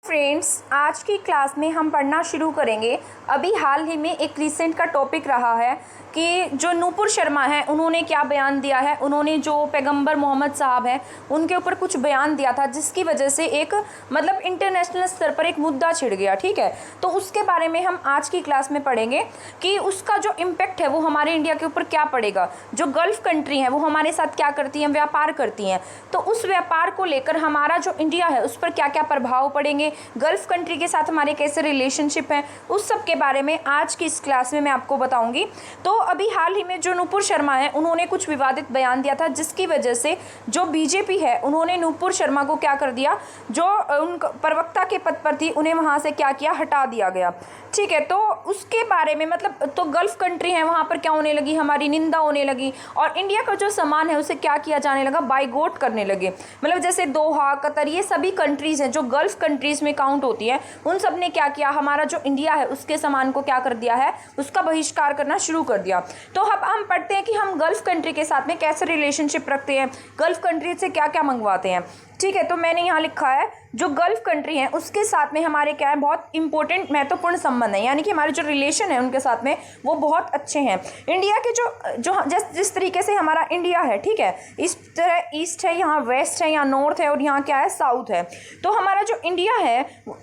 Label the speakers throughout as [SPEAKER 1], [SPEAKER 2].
[SPEAKER 1] Friends, आज की class में हम पढ़ना शुरू करेंगे। अभी हाल ही में एक रिसेंट का टॉपिक रहा है कि जो नूपुर शर्मा है उन्होंने क्या बयान दिया है। उन्होंने जो पैगंबर मोहम्मद साहब हैं उनके ऊपर कुछ बयान दिया था, जिसकी वजह से एक मतलब इंटरनेशनल स्तर पर एक मुद्दा छिड़ गया। ठीक है, तो उसके बारे में हम आज की क्लास में पढ़ेंगे कि उसका जो इम्पैक्ट है वो हमारे इंडिया के ऊपर क्या पड़ेगा। जो गल्फ़ कंट्री हैं वो हमारे साथ क्या करती हैं, व्यापार करती हैं, तो उस व्यापार को लेकर हमारा जो इंडिया है उस पर क्या क्या प्रभाव पड़ेंगे, गल्फ़ कंट्री के साथ हमारे कैसे रिलेशनशिप हैं, उस सब के बारे में आज की इस क्लास में मैं आपको बताऊंगी। तो अभी हाल ही में जो नूपुर शर्मा है उन्होंने कुछ विवादित बयान दिया था, जिसकी वजह से जो बीजेपी है उन्होंने नूपुर शर्मा को क्या कर दिया, जो उन प्रवक्ता के पद पर थी उन्हें वहाँ से क्या किया, हटा दिया गया। ठीक है, तो उसके बारे में मतलब तो गल्फ़ कंट्री है वहाँ पर क्या होने लगी, हमारी निंदा होने लगी और इंडिया का जो सामान है उसे क्या किया जाने लगा, बाइगोट करने लगे। मतलब जैसे दोहा, कतर, ये सभी कंट्रीज़ हैं जो गल्फ़ कंट्रीज़ में काउंट होती है, उन सब ने क्या किया, हमारा जो इंडिया है उसके सामान को क्या कर दिया है, उसका बहिष्कार करना शुरू कर दिया। तो अब हम पढ़ते हैं कि हम गल्फ़ कंट्री के साथ में कैसे रिलेशनशिप रखते हैं, गल्फ़ कंट्री से क्या क्या मंगवाते हैं। ठीक है, तो मैंने यहाँ लिखा है जो गल्फ़ कंट्री है उसके साथ में हमारे क्या है, बहुत इंपॉर्टेंट महत्वपूर्ण संबंध है, यानी कि हमारे जो रिलेशन है उनके साथ में वो बहुत अच्छे हैं। इंडिया के जो जिस तरीके से हमारा इंडिया है, ठीक है, इस तरह ईस्ट है, यहाँ वेस्ट है, यहाँ नॉर्थ है और यहाँ क्या है, साउथ है। तो हमारा जो इंडिया है,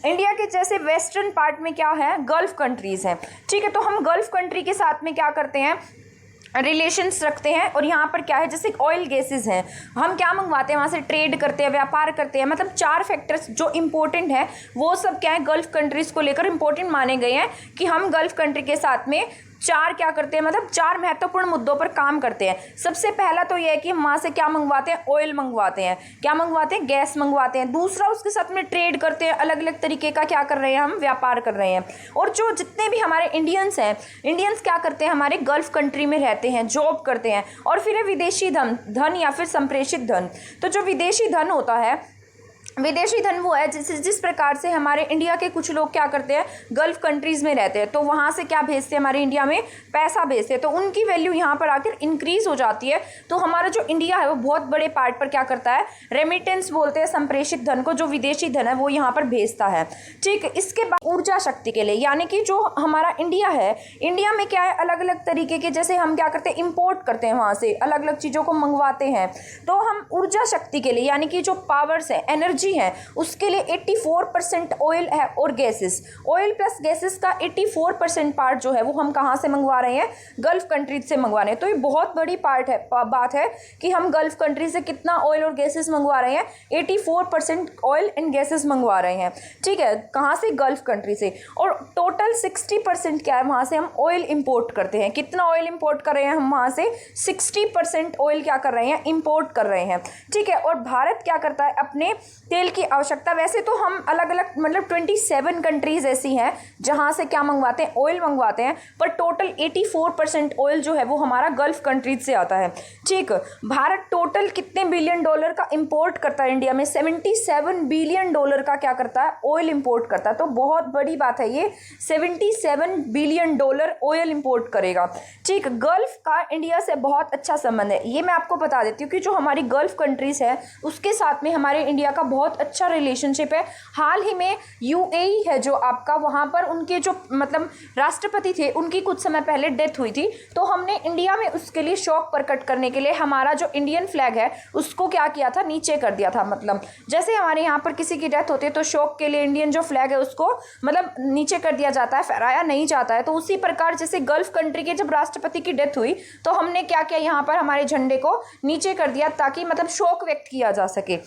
[SPEAKER 1] इंडिया के जैसे वेस्टर्न पार्ट में क्या है, गल्फ़ कंट्रीज़ हैं। ठीक है, तो हम गल्फ़ कंट्री के साथ में क्या करते हैं, रिलेशंस रखते हैं और यहाँ पर क्या है, जैसे ऑयल गैसेस हैं, हम क्या मंगवाते हैं, वहाँ से ट्रेड करते हैं, व्यापार करते हैं। मतलब 4 फैक्टर्स जो इंपॉर्टेंट हैं वो सब क्या है, गल्फ़ कंट्रीज़ को लेकर इंपॉर्टेंट माने गए हैं कि हम गल्फ़ कंट्री के साथ में 4 क्या करते हैं, मतलब 4 महत्वपूर्ण मुद्दों पर काम करते हैं। सबसे पहला तो ये है कि हम वहाँ से क्या मंगवाते हैं, ऑयल मंगवाते हैं, क्या मंगवाते हैं, गैस मंगवाते हैं। दूसरा, उसके साथ में ट्रेड करते हैं, अलग अलग तरीके का क्या कर रहे हैं, हम व्यापार कर रहे हैं। और जो जितने भी हमारे इंडियंस हैं, इंडियंस क्या करते हैं, हमारे गल्फ़ कंट्री में रहते हैं, जॉब करते हैं। और फिर है विदेशी धन या फिर संप्रेषित धन। तो जो विदेशी धन होता है, विदेशी धन वो है जिस प्रकार से हमारे इंडिया के कुछ लोग क्या करते हैं, गल्फ़ कंट्रीज़ में रहते हैं, तो वहाँ से क्या भेजते हैं, हमारे इंडिया में पैसा भेजते हैं, तो उनकी वैल्यू यहाँ पर आकर इंक्रीज़ हो जाती है। तो हमारा जो इंडिया है वो बहुत बड़े पार्ट पर क्या करता है, रेमिटेंस बोलते हैं संप्रेषित धन को, जो विदेशी धन है वो यहाँ पर भेजता है। ठीक, इसके बाद ऊर्जा शक्ति के लिए, यानी कि जो हमारा इंडिया है, इंडिया में क्या है, अलग अलग तरीके के, जैसे हम क्या करते हैं, इम्पोर्ट करते हैं, वहाँ से अलग अलग चीज़ों को मंगवाते हैं। तो हम ऊर्जा शक्ति के लिए, यानी कि जो पावर्स है, एनर्जी है, उसके लिए 84% ऑयल है और गैसेस, ऑयल प्लस गैसेस का 84% पार्ट जो है वो हम कहाँ से मंगवा रहे हैं, गल्फ़ कंट्रीज से मंगवा रहे हैं। तो ये बहुत बड़ी बात है कि हम गल्फ़ कंट्री से कितना ऑयल और गैसेस मंगवा रहे हैं, 84% ऑयल एंड गैसेस मंगवा रहे हैं। ठीक है, कहाँ से, गल्फ़ कंट्री से। और टोटल 60% क्या है, वहाँ से हम ऑयल इंपोर्ट करते हैं। कितना ऑयल इंपोर्ट कर रहे हैं हम, वहाँ से 60% ऑयल क्या कर रहे हैं, इंपोर्ट कर रहे हैं। ठीक है, और भारत क्या करता है, अपने तेल की आवश्यकता, वैसे तो हम अलग अलग मतलब 27 कंट्रीज़ ऐसी हैं जहाँ से क्या मंगवाते हैं, ऑयल मंगवाते हैं, पर टोटल 84% ऑयल जो है वो हमारा गल्फ़ कंट्रीज से आता है। ठीक, भारत टोटल कितने बिलियन डॉलर का इंपोर्ट करता है, इंडिया में 77 बिलियन डॉलर का क्या करता है, ऑयल इंपोर्ट करता है। तो बहुत बड़ी बात है ये, 77 बिलियन डॉलर ऑयल इंपोर्ट करेगा। ठीक, गल्फ़ का इंडिया से बहुत अच्छा संबंध है, ये मैं आपको बता देती हूँ कि जो हमारी गल्फ़ कंट्रीज़ है उसके साथ में हमारे इंडिया का बहुत अच्छा रिलेशनशिप है। हाल ही में यूएई है जो आपका, वहाँ पर उनके जो मतलब राष्ट्रपति थे उनकी कुछ समय पहले डेथ हुई थी, तो हमने इंडिया में उसके लिए शोक प्रकट करने के लिए हमारा जो इंडियन फ्लैग है उसको क्या किया था, नीचे कर दिया था। मतलब जैसे हमारे यहाँ पर किसी की डेथ होती है तो शोक के लिए इंडियन जो फ्लैग है उसको मतलब नीचे कर दिया जाता है, फहराया नहीं जाता है। तो उसी प्रकार जैसे गल्फ़ कंट्री के जब राष्ट्रपति की डेथ हुई तो हमने क्या किया, यहाँ पर हमारे झंडे को नीचे कर दिया ताकि मतलब शोक व्यक्त किया जा सके।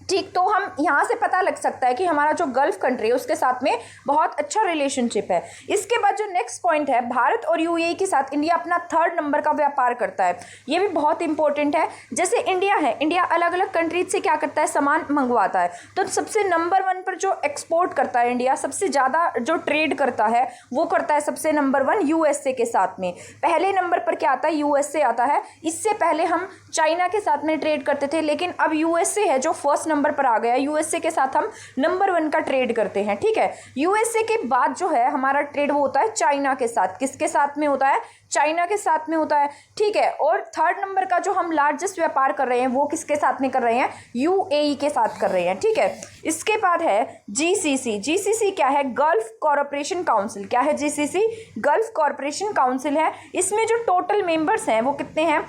[SPEAKER 1] ठीक, तो हम यहाँ से पता लग सकता है कि हमारा जो गल्फ़ कंट्री है उसके साथ में बहुत अच्छा रिलेशनशिप है। इसके बाद जो नेक्स्ट पॉइंट है, भारत और यूएई के साथ इंडिया अपना 3rd नंबर का व्यापार करता है, ये भी बहुत इंपॉर्टेंट है। जैसे इंडिया है, इंडिया अलग अलग कंट्रीज से क्या करता है, सामान मंगवाता है, तो सबसे नंबर 1 पर जो एक्सपोर्ट करता है इंडिया, सबसे ज़्यादा जो ट्रेड करता है वो करता है सबसे नंबर 1 यूएसए के साथ में। पहले नंबर पर क्या आता है, यूएसए आता है। इससे पहले हम चाइना के साथ में ट्रेड करते थे, लेकिन अब यूएसए है जो फर्स्ट नंबर पर आ गया। यूएसए के साथ हम नंबर 1 का ट्रेड करते हैं। ठीक है, यूएसए के बाद जो है हमारा ट्रेड वो होता है चाइना के साथ। किसके साथ में होता है, चाइना के साथ में होता है, ठीक है। और थर्ड नंबर का जो हम लार्जेस्ट व्यापार कर रहे हैं वो किसके साथ में कर रहे हैं, यूएई के साथ कर रहे हैं, ठीक है। इसके बाद है जीसीसी। जीसीसी क्या है, गल्फ कॉरपोरेशन काउंसिल। क्या है जीसीसी, गल्फ कॉरपोरेशन काउंसिल है। इसमें जो टोटल मेंबर्स हैं वो कितने हैं,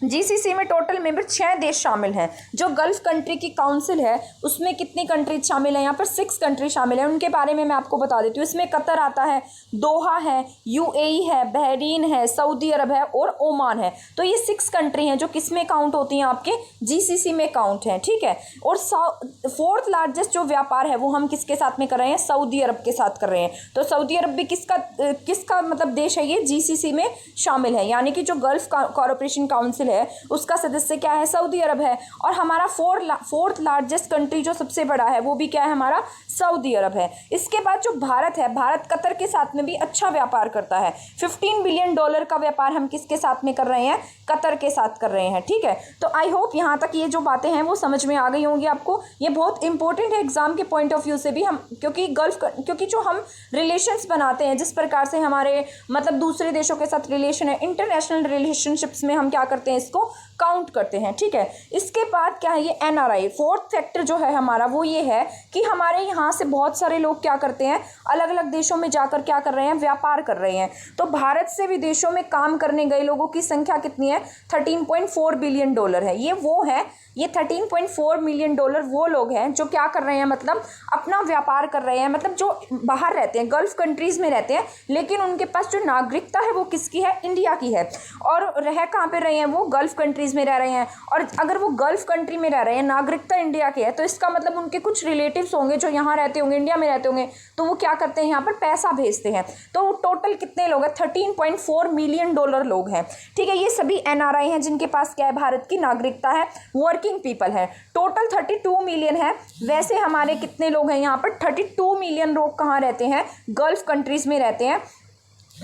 [SPEAKER 1] जीसीसी में टोटल मेंबर 6 देश शामिल हैं। जो गल्फ कंट्री की काउंसिल है उसमें कितनी कंट्रीज शामिल हैं, यहाँ पर 6 कंट्री शामिल हैं। उनके बारे में मैं आपको बता देती हूँ। इसमें कतर आता है, दोहा है, यूएई है, बहरीन है, सऊदी अरब है और ओमान है। तो ये 6 कंट्री हैं जो किस में काउंट होती हैं, आपके जीसीसी में काउंट हैं, ठीक है। और फोर्थ लार्जेस्ट जो व्यापार है वो हम किसके साथ में कर रहे हैं, सऊदी अरब के साथ कर रहे हैं। तो सऊदी अरब भी किसका मतलब देश है, ये जीसीसी में शामिल है। यानी कि जो गल्फ कॉरपोरेशन काउंसिल है उसका सदस्य क्या है, सऊदी अरब है। और हमारा फोर्थ लार्जेस्ट कंट्री जो सबसे बड़ा है वो भी क्या है, हमारा सऊदी अरब है। इसके बाद जो भारत है, भारत कतर के साथ में भी अच्छा व्यापार करता है। $15 बिलियन का व्यापार हम किसके साथ में कर रहे हैं, कतर के साथ कर रहे हैं, ठीक है। तो आई होप यहाँ तक ये जो बातें हैं वो समझ में आ गई होंगी आपको। ये बहुत इंपॉर्टेंट है एग्जाम के पॉइंट ऑफ व्यू से भी, हम क्योंकि जो हम रिलेशंस बनाते हैं, जिस प्रकार से हमारे मतलब दूसरे देशों के साथ रिलेशन है, इंटरनेशनल रिलेशनशिप्स में हम क्या करते हैं, इसको काउंट करते हैं, ठीक है। इसके बाद क्या है, ये एनआरआई। फोर्थ फैक्टर जो है हमारा वो ये है कि हमारे यहाँ से बहुत सारे लोग क्या करते हैं, अलग अलग देशों में जाकर क्या कर रहे हैं, व्यापार कर रहे हैं। तो भारत से विदेशों में काम करने गए लोगों की संख्या कितनी है, $13.4 बिलियन है। ये 13.4 मिलियन डॉलर वो लोग हैं जो क्या कर रहे हैं, मतलब अपना व्यापार कर रहे हैं, मतलब जो बाहर रहते हैं, गल्फ कंट्रीज़ में रहते हैं, लेकिन उनके पास जो नागरिकता है वो किसकी है, इंडिया की है। और रह कहाँ पे रहे हैं, वो गल्फ कंट्रीज़ में रह रहे हैं। और अगर वो गल्फ कंट्री में रह रहे हैं, नागरिकता इंडिया की है, तो इसका मतलब उनके कुछ रिलेटिव्स होंगे जो यहाँ रहते होंगे, इंडिया में रहते होंगे, तो वो क्या करते हैं, यहाँ पर पैसा भेजते हैं। तो टोटल कितने लोग हैं, $13.4 मिलियन लोग हैं, ठीक है। ये सभी एनआरआई हैं जिनके पास क्या है, भारत की नागरिकता है, वर्किंग पीपल है। टोटल 32 मिलियन है। वैसे हमारे कितने लोग हैं यहाँ पर, 32 मिलियन लोग कहाँ रहते हैं, गल्फ कंट्रीज में रहते हैं।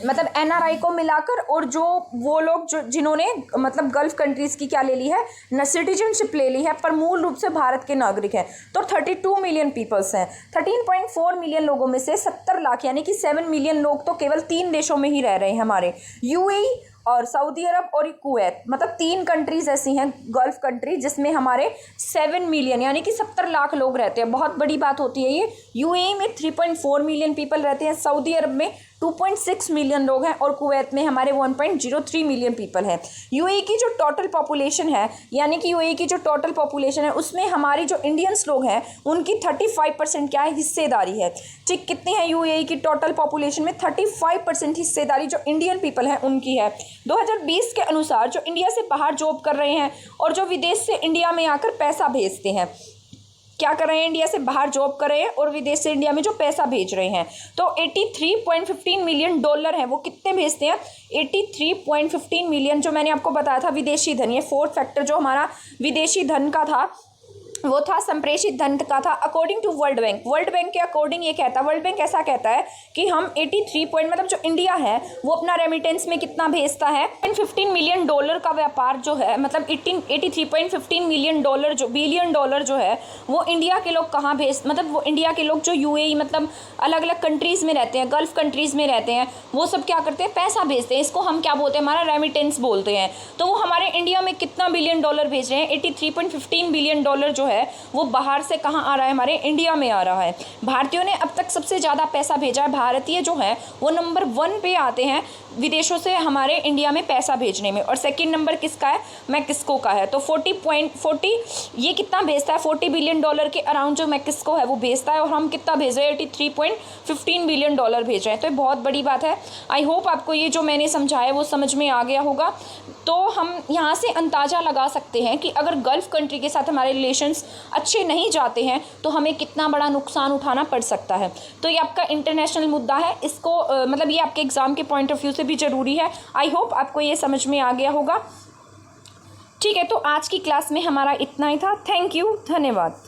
[SPEAKER 1] मतलब एनआरआई को मिलाकर, और जो वो लोग जो जिन्होंने मतलब गल्फ कंट्रीज की क्या ले ली है, न सिटीजनशिप ले ली है, पर मूल रूप से भारत के नागरिक हैं। तो 32 मिलियन पीपल्स हैं। 13.4 मिलियन लोगों में से 70 लाख यानी कि 7 मिलियन लोग तो केवल 3 देशों में ही रह रहे हैं, हमारे यूएई और सऊदी अरब और कुवैत। मतलब 3 कंट्रीज ऐसी हैं गल्फ कंट्री जिसमें हमारे 7 मिलियन यानी कि 70 लाख लोग रहते हैं। बहुत बड़ी बात होती है ये। यूएई में 3.4 मिलियन पीपल रहते हैं, सऊदी अरब में 2.6 मिलियन लोग हैं और कुवैत में हमारे 1.03 मिलियन पीपल हैं। यूएई की जो टोटल पॉपुलेशन है, यानी कि यूएई की जो टोटल पॉपुलेशन है उसमें हमारी जो इंडियंस लोग हैं उनकी 35% क्या है, हिस्सेदारी है। ठीक, कितनी है यूएई की टोटल पॉपुलेशन में, 35% हिस्सेदारी जो इंडियन पीपल हैं उनकी है। 2020 के अनुसार जो इंडिया से बाहर जॉब कर रहे हैं और जो विदेश से इंडिया में आकर पैसा भेजते हैं, क्या कर रहे हैं, इंडिया से बाहर जॉब कर रहे हैं और विदेश से इंडिया में जो पैसा भेज रहे हैं, तो 83.15 मिलियन डॉलर है, वो कितने भेजते हैं, 83.15 मिलियन। जो मैंने आपको बताया था विदेशी धन, ये फोर्थ फैक्टर जो हमारा विदेशी धन का था वो था संप्रेषित धन का था। अकॉर्डिंग टू वर्ल्ड बैंक के अकॉर्डिंग ये कहता है, वर्ल्ड बैंक ऐसा कहता है कि हम 83 मतलब जो इंडिया है वो अपना रेमिटेंस में कितना भेजता है, 15 मिलियन डॉलर का व्यापार जो है, मतलब 83.15 मिलियन डॉलर जो बिलियन डॉलर जो है वो इंडिया के लोग कहाँ मतलब वो इंडिया के लोग जो यूएई मतलब अलग अलग कंट्रीज़ में रहते हैं, गल्फ कंट्रीज़ में रहते हैं, वो सब क्या करते हैं, पैसा भेजते हैं। इसको हम क्या बोलते हैं, हमारा रेमिटेंस बोलते हैं। तो वो हमारे इंडिया में कितना बिलियन डॉलर भेज रहे हैं, 83.15 बिलियन डॉलर जो है वो बाहर से कहाँ आ रहा है, हमारे इंडिया में आ रहा है। भारतीयों ने अब तक सबसे ज़्यादा पैसा भेजा है। भारतीय जो है वो नंबर 1 पे आते हैं विदेशों से हमारे इंडिया में पैसा भेजने में, और सेकंड नंबर किसका है, मैक्सिको का है। तो 40 ये कितना भेजता है, 40 बिलियन डॉलर के अराउंड जो मैक्सिको है वो भेजता है, और हम कितना भेज रहे हैं, 83.15 बिलियन डॉलर भेज रहे हैं। तो ये बहुत बड़ी बात है। आई होप आपको ये जो मैंने समझाया वो समझ में आ गया होगा। तो हम यहाँ से अंदाज़ा लगा सकते हैं कि अगर गल्फ कंट्री के साथ हमारे रिलेशंस अच्छे नहीं जाते हैं तो हमें कितना बड़ा नुकसान उठाना पड़ सकता है। तो ये आपका इंटरनेशनल मुद्दा है, इसको मतलब ये आपके एग्ज़ाम के पॉइंट ऑफ व्यू से भी ज़रूरी है। आई होप आपको ये समझ में आ गया होगा। ठीक है, तो आज की क्लास में हमारा इतना ही था। थैंक यू, धन्यवाद।